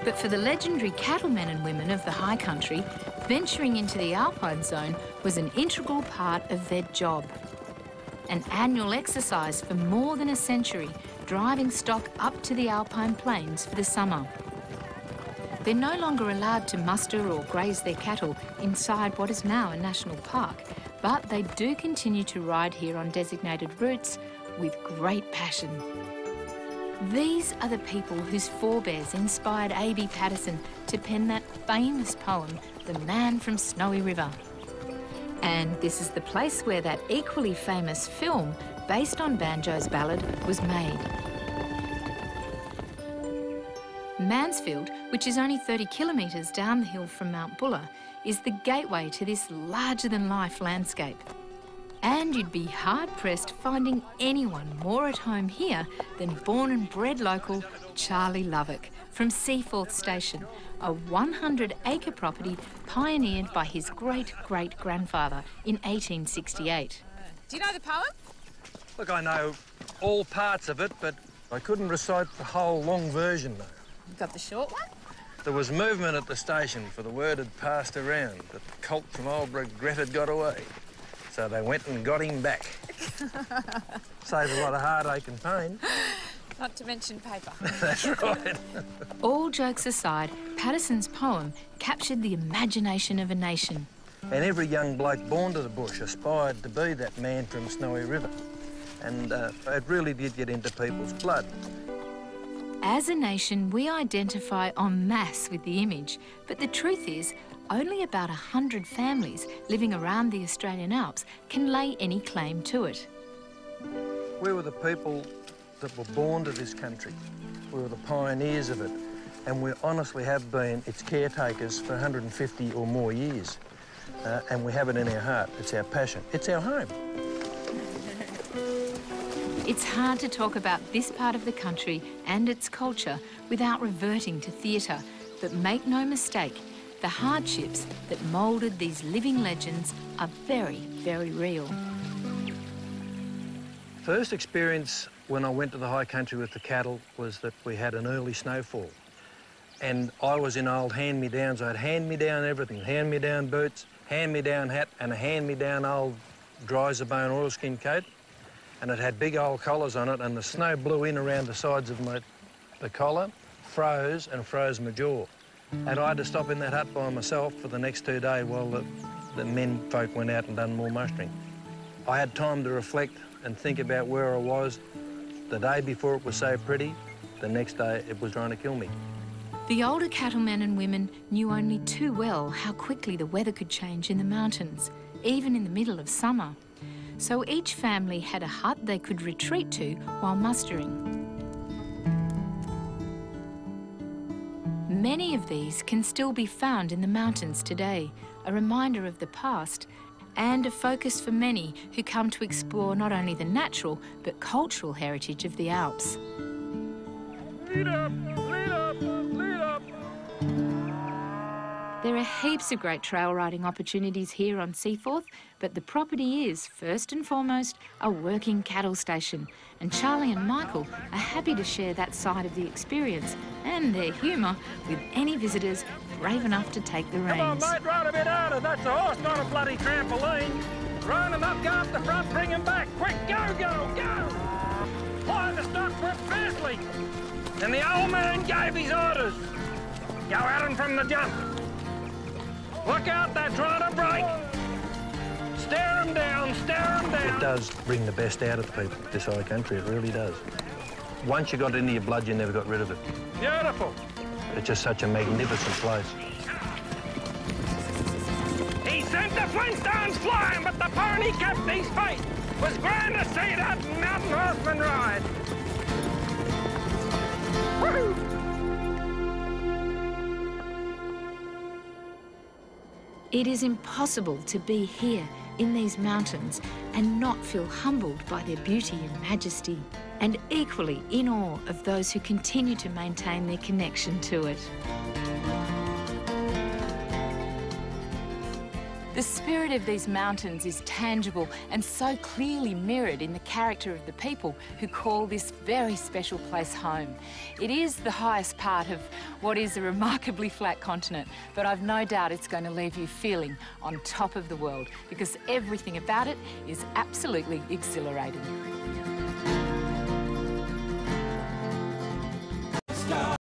But for the legendary cattlemen and women of the high country, venturing into the Alpine zone was an integral part of their job. An annual exercise for more than a century, driving stock up to the Alpine plains for the summer. They're no longer allowed to muster or graze their cattle inside what is now a national park, but they do continue to ride here on designated routes with great passion. These are the people whose forebears inspired A.B. Patterson to pen that famous poem, The Man from Snowy River. And this is the place where that equally famous film, based on Banjo's ballad, was made. Mansfield, which is only 30 kilometres down the hill from Mount Buller, is the gateway to this larger-than-life landscape. And you'd be hard-pressed finding anyone more at home here than born and bred local Charlie Lovick from Seaforth Station, a 100-acre property pioneered by his great-great-grandfather in 1868. Do you know the poem? Look, I know all parts of it, but I couldn't recite the whole long version, though. You got the short one? There was movement at the station, for the word had passed around that the colt from old Regret had got away. So they went and got him back. Saves a lot of heartache and pain. Not to mention paper. That's right. All jokes aside, Patterson's poem captured the imagination of a nation. And every young bloke born to the bush aspired to be that man from Snowy River. And it really did get into people's blood. As a nation, we identify en masse with the image, but the truth is, only about 100 families living around the Australian Alps can lay any claim to it. We were the people that were born to this country. We were the pioneers of it, and we honestly have been its caretakers for 150 or more years. And we have it in our heart. It's our passion. It's our home. It's hard to talk about this part of the country and its culture without reverting to theatre, but make no mistake, the hardships that moulded these living legends are very, very real. First experience when I went to the high country with the cattle was that we had an early snowfall. And I was in old hand-me-downs. I had hand-me-down everything, hand-me-down boots, hand-me-down hat, and a hand-me-down old dry-as-a-bone oilskin coat. And it had big old collars on it, and the snow blew in around the sides of the collar, froze my jaw. And I had to stop in that hut by myself for the next 2 days while the men folk went out and done more mustering. I had time to reflect and think about where I was. The day before it was so pretty, the next day it was trying to kill me. The older cattlemen and women knew only too well how quickly the weather could change in the mountains, even in the middle of summer. So each family had a hut they could retreat to while mustering. Many of these can still be found in the mountains today, a reminder of the past and a focus for many who come to explore not only the natural but cultural heritage of the Alps. Lead up, lead up, lead up. There are heaps of great trail riding opportunities here on Seaforth, but the property is, first and foremost, a working cattle station, and Charlie and Michael are happy to share that side of the experience and their humour with any visitors brave enough to take the reins. Come on, mate, ride a bit harder. That's a horse, not a bloody trampoline. Round him up, go up the front, bring him back. Quick, go, go, go! Fly the stock whip fiercely. And the old man gave his orders. Go at him from the jump. Look out, they're trying to break. Stare them down, stare them down. It does bring the best out of people, this high country, it really does. Once you got it into your blood, you never got rid of it. Beautiful. It's just such a magnificent place. He sent the Flintstones flying, but the pony kept his faith. It was grand to see that mountain horseman ride. Woohoo! It is impossible to be here in these mountains and not feel humbled by their beauty and majesty, and equally in awe of those who continue to maintain their connection to it. The spirit of these mountains is tangible and so clearly mirrored in the character of the people who call this very special place home. It is the highest part of what is a remarkably flat continent, but I've no doubt it's going to leave you feeling on top of the world because everything about it is absolutely exhilarating.